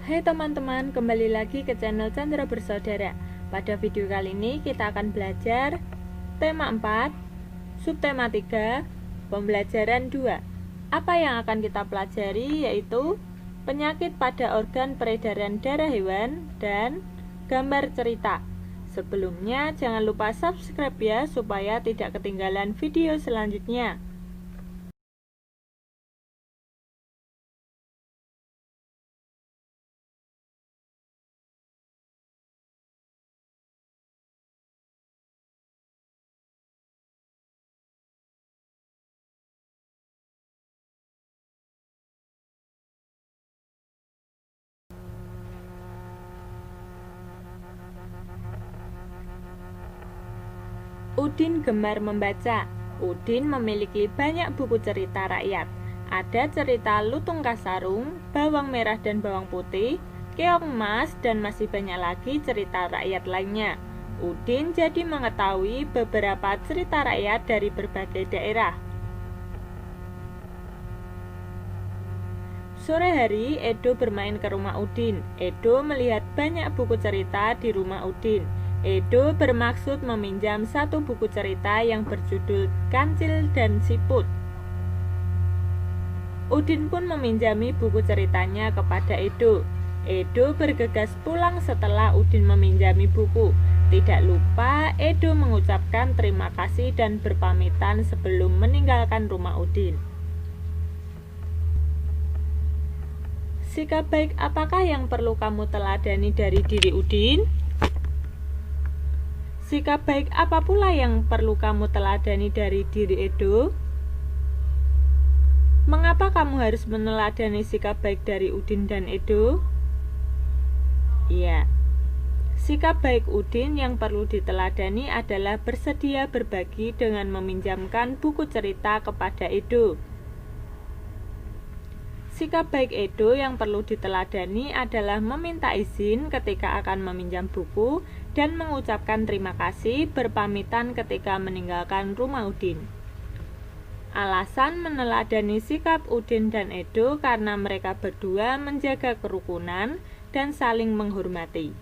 Hai teman-teman, kembali lagi ke channel Chandra Bersaudara. Pada video kali ini kita akan belajar tema 4, subtema 3, pembelajaran 2. Apa yang akan kita pelajari yaitu penyakit pada organ peredaran darah hewan dan gambar cerita. Sebelumnya jangan lupa subscribe ya supaya tidak ketinggalan video selanjutnya. Udin gemar membaca. Udin memiliki banyak buku cerita rakyat. Ada cerita Lutung Kasarung, Bawang Merah dan Bawang Putih, Keong Emas, dan masih banyak lagi cerita rakyat lainnya. Udin jadi mengetahui beberapa cerita rakyat dari berbagai daerah. Sore hari, Edo bermain ke rumah Udin. Edo melihat banyak buku cerita di rumah Udin. Edo bermaksud meminjam satu buku cerita yang berjudul Kancil dan Siput. Udin pun meminjami buku ceritanya kepada Edo. Edo bergegas pulang setelah Udin meminjami buku. Tidak lupa Edo mengucapkan terima kasih dan berpamitan sebelum meninggalkan rumah Udin. Sikap baik apakah yang perlu kamu teladani dari diri Udin? Sikap baik apa pula yang perlu kamu teladani dari diri Edo? Mengapa kamu harus meneladani sikap baik dari Udin dan Edo? Iya, sikap baik Udin yang perlu diteladani adalah bersedia berbagi dengan meminjamkan buku cerita kepada Edo. Sikap baik Edo yang perlu diteladani adalah meminta izin ketika akan meminjam buku dan mengucapkan terima kasih berpamitan ketika meninggalkan rumah Udin. Alasan meneladani sikap Udin dan Edo karena mereka berdua menjaga kerukunan dan saling menghormati.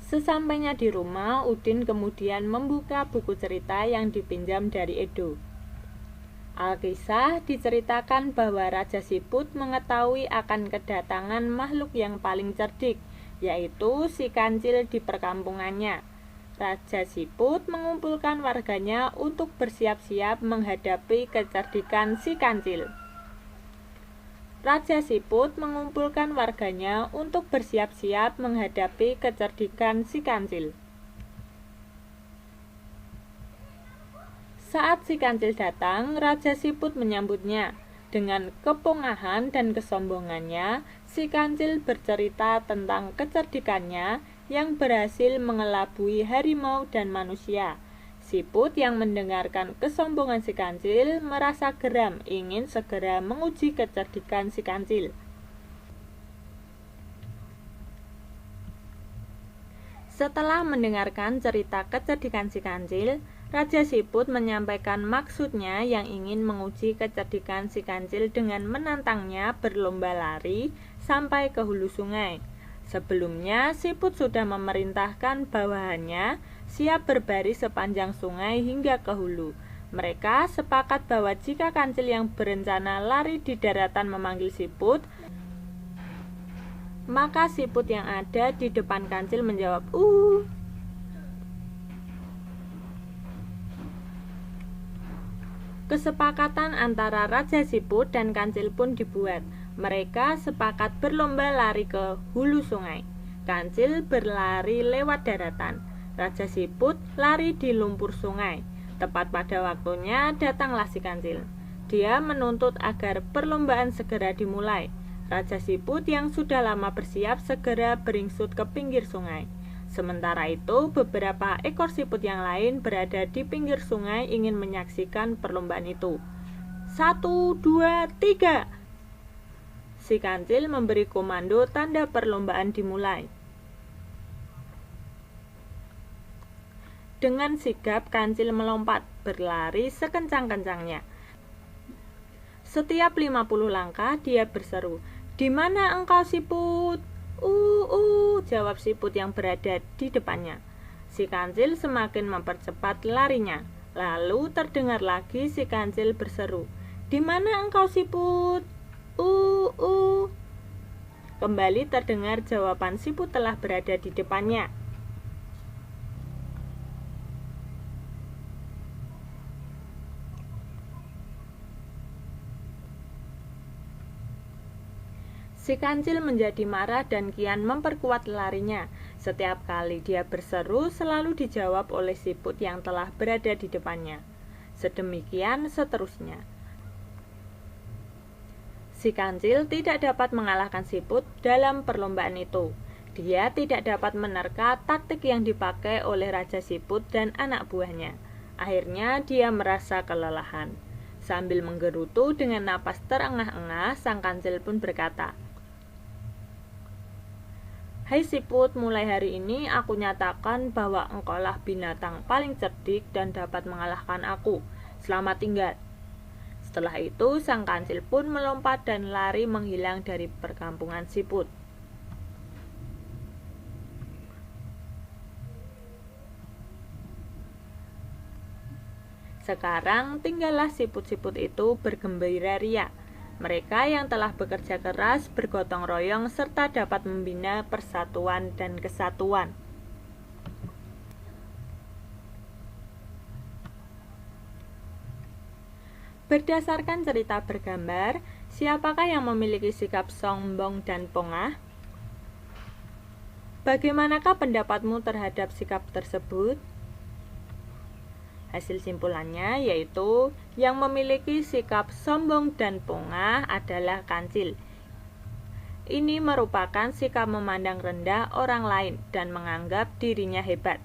Sesampainya di rumah, Udin kemudian membuka buku cerita yang dipinjam dari Edo. Alkisah diceritakan bahwa Raja Siput mengetahui akan kedatangan makhluk yang paling cerdik, yaitu si kancil di perkampungannya. Raja Siput mengumpulkan warganya untuk bersiap-siap menghadapi kecerdikan si kancil. Raja Siput mengumpulkan warganya untuk bersiap-siap menghadapi kecerdikan si kancil. Saat si kancil datang, Raja Siput menyambutnya. Dengan kepongahan dan kesombongannya, si kancil bercerita tentang kecerdikannya yang berhasil mengelabui harimau dan manusia. Siput yang mendengarkan kesombongan si kancil merasa geram, ingin segera menguji kecerdikan si kancil. Setelah mendengarkan cerita kecerdikan si kancil, Raja Siput menyampaikan maksudnya yang ingin menguji kecerdikan si kancil dengan menantangnya berlomba lari sampai ke hulu sungai. Sebelumnya, Siput sudah memerintahkan bawahannya siap berbaris sepanjang sungai hingga ke hulu. Mereka sepakat bahwa jika kancil yang berencana lari di daratan memanggil Siput, maka Siput yang ada di depan kancil menjawab, Kesepakatan antara Raja Siput dan kancil pun dibuat. Mereka sepakat berlomba lari ke hulu sungai. Kancil berlari lewat daratan. Raja Siput lari di lumpur sungai. Tepat pada waktunya datanglah si kancil. Dia menuntut agar perlombaan segera dimulai. Raja Siput yang sudah lama bersiap segera beringsut ke pinggir sungai. Sementara itu, beberapa ekor siput yang lain berada di pinggir sungai ingin menyaksikan perlombaan itu. 1, 2, 3. Si kancil memberi komando tanda perlombaan dimulai. Dengan sigap, kancil melompat, berlari sekencang-kencangnya. Setiap 50 langkah, dia berseru, "Di mana engkau, siput?" Jawab siput yang berada di depannya. Si kancil semakin mempercepat larinya. Lalu terdengar lagi si kancil berseru, "Di mana engkau, siput? Kembali terdengar jawaban siput telah berada di depannya. Si kancil menjadi marah dan kian memperkuat larinya. Setiap kali dia berseru selalu dijawab oleh siput yang telah berada di depannya. Sedemikian seterusnya. Si kancil tidak dapat mengalahkan siput dalam perlombaan itu. Dia tidak dapat menerka taktik yang dipakai oleh Raja Siput dan anak buahnya. Akhirnya dia merasa kelelahan. Sambil menggerutu dengan napas terengah-engah, sang kancil pun berkata, "Hai siput, mulai hari ini aku nyatakan bahwa engkaulah binatang paling cerdik dan dapat mengalahkan aku. Selamat tinggal." Setelah itu, sang kancil pun melompat dan lari menghilang dari perkampungan siput. Sekarang tinggallah siput-siput itu bergembira ria. Mereka yang telah bekerja keras, bergotong royong, serta dapat membina persatuan dan kesatuan. Berdasarkan cerita bergambar, siapakah yang memiliki sikap sombong dan pongah? Bagaimanakah pendapatmu terhadap sikap tersebut? Hasil simpulannya yaitu yang memiliki sikap sombong dan pongah adalah kancil. Ini merupakan sikap memandang rendah orang lain dan menganggap dirinya hebat.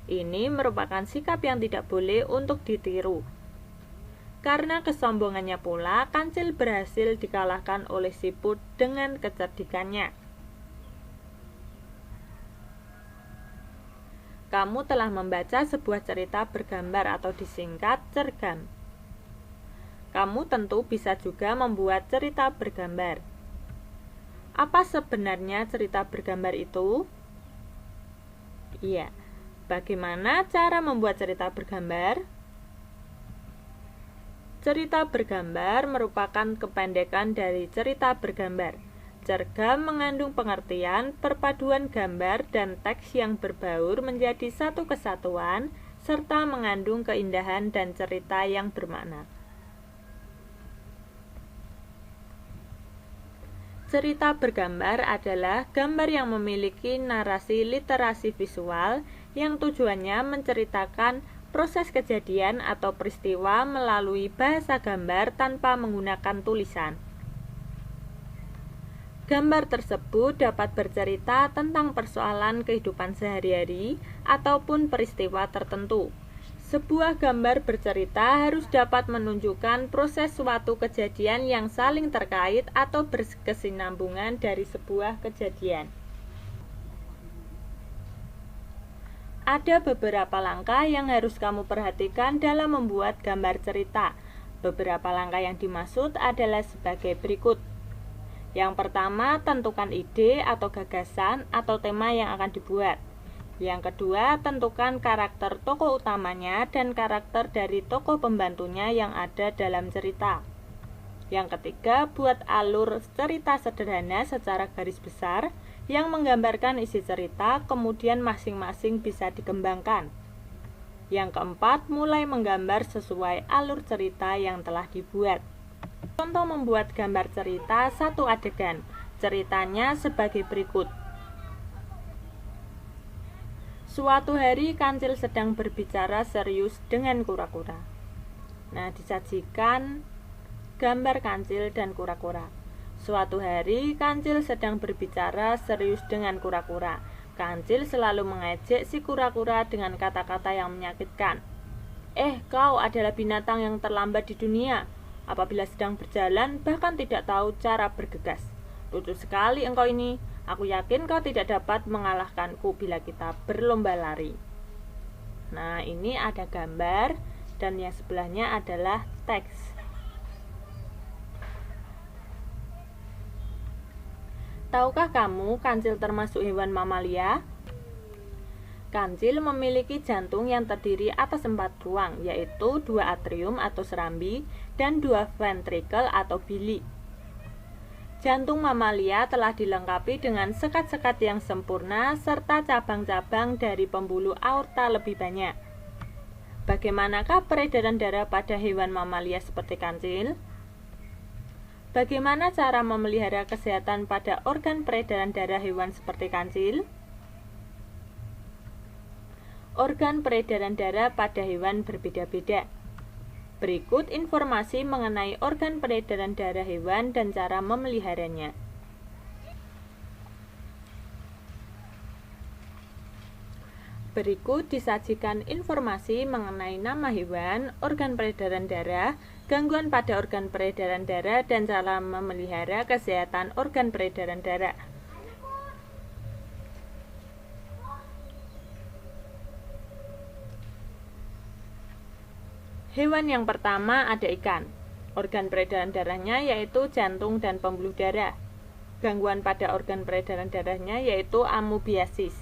Ini merupakan sikap yang tidak boleh untuk ditiru. Karena kesombongannya pula, kancil berhasil dikalahkan oleh siput dengan kecerdikannya. Kamu telah membaca sebuah cerita bergambar atau disingkat cergam. Kamu tentu bisa juga membuat cerita bergambar. Apa sebenarnya cerita bergambar itu? Iya, bagaimana cara membuat cerita bergambar? Cerita bergambar merupakan kependekan dari cerita bergambar. Cergam mengandung pengertian, perpaduan gambar dan teks yang berbaur menjadi satu kesatuan, serta mengandung keindahan dan cerita yang bermakna. Cerita bergambar adalah gambar yang memiliki narasi literasi visual yang tujuannya menceritakan proses kejadian atau peristiwa melalui bahasa gambar tanpa menggunakan tulisan. Gambar tersebut dapat bercerita tentang persoalan kehidupan sehari-hari ataupun peristiwa tertentu. Sebuah gambar bercerita harus dapat menunjukkan proses suatu kejadian yang saling terkait atau berkesinambungan dari sebuah kejadian. Ada beberapa langkah yang harus kamu perhatikan dalam membuat gambar cerita. Beberapa langkah yang dimaksud adalah sebagai berikut. Yang pertama, tentukan ide atau gagasan atau tema yang akan dibuat. Yang kedua, tentukan karakter tokoh utamanya dan karakter dari tokoh pembantunya yang ada dalam cerita. Yang ketiga, buat alur cerita sederhana secara garis besar yang menggambarkan isi cerita, kemudian masing-masing bisa dikembangkan. Yang keempat, mulai menggambar sesuai alur cerita yang telah dibuat. Contoh membuat gambar cerita satu adegan. Ceritanya sebagai berikut. Suatu hari kancil sedang berbicara serius dengan kura-kura. Nah, disajikan gambar kancil dan kura-kura. Suatu hari kancil sedang berbicara serius dengan kura-kura. Kancil selalu mengejek si kura-kura dengan kata-kata yang menyakitkan. Kau adalah binatang yang terlambat di dunia. Apabila sedang berjalan, bahkan tidak tahu cara bergegas. Lucu sekali engkau ini. Aku yakin kau tidak dapat mengalahkanku bila kita berlomba lari. Nah, ini ada gambar dan yang sebelahnya adalah teks. Tahukah kamu kancil termasuk hewan mamalia? Kancil memiliki jantung yang terdiri atas 4 ruang, yaitu 2 atrium atau serambi dan 2 ventrikel atau bilik. Jantung mamalia telah dilengkapi dengan sekat-sekat yang sempurna serta cabang-cabang dari pembuluh aorta lebih banyak. Bagaimanakah peredaran darah pada hewan mamalia seperti kancil? Bagaimana cara memelihara kesehatan pada organ peredaran darah hewan seperti kancil? Organ peredaran darah pada hewan berbeda-beda. Berikut informasi mengenai organ peredaran darah hewan dan cara memeliharanya. Berikut disajikan informasi mengenai nama hewan, organ peredaran darah, gangguan pada organ peredaran darah, dan cara memelihara kesehatan organ peredaran darah. Hewan yang pertama ada ikan. Organ peredaran darahnya yaitu jantung dan pembuluh darah. Gangguan pada organ peredaran darahnya yaitu amoebiasis.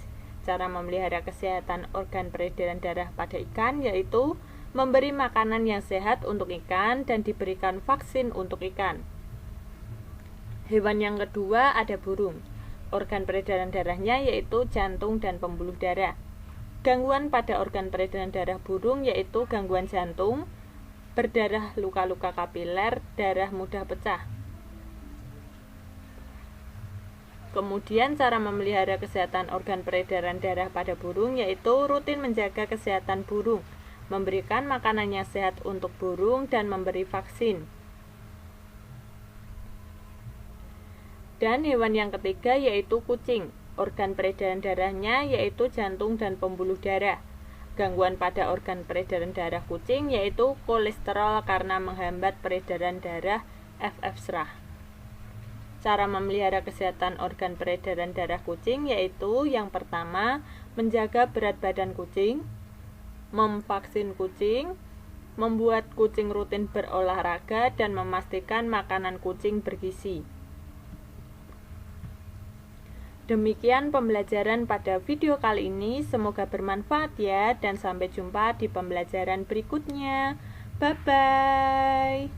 Cara memelihara kesehatan organ peredaran darah pada ikan yaitu memberi makanan yang sehat untuk ikan dan diberikan vaksin untuk ikan. Hewan yang kedua ada burung. Organ peredaran darahnya yaitu jantung dan pembuluh darah. Gangguan pada organ peredaran darah burung yaitu gangguan jantung, berdarah luka-luka kapiler, darah mudah pecah. Kemudian cara memelihara kesehatan organ peredaran darah pada burung yaitu rutin menjaga kesehatan burung, memberikan makanan yang sehat untuk burung, dan memberi vaksin. Dan hewan yang ketiga yaitu kucing. Organ peredaran darahnya yaitu jantung dan pembuluh darah. Gangguan pada organ peredaran darah kucing yaitu kolesterol karena menghambat peredaran darah FF serah. Cara memelihara kesehatan organ peredaran darah kucing yaitu yang pertama, menjaga berat badan kucing, memvaksin kucing, membuat kucing rutin berolahraga, dan memastikan makanan kucing bergizi. Demikian pembelajaran pada video kali ini, semoga bermanfaat ya, dan sampai jumpa di pembelajaran berikutnya. Bye-bye.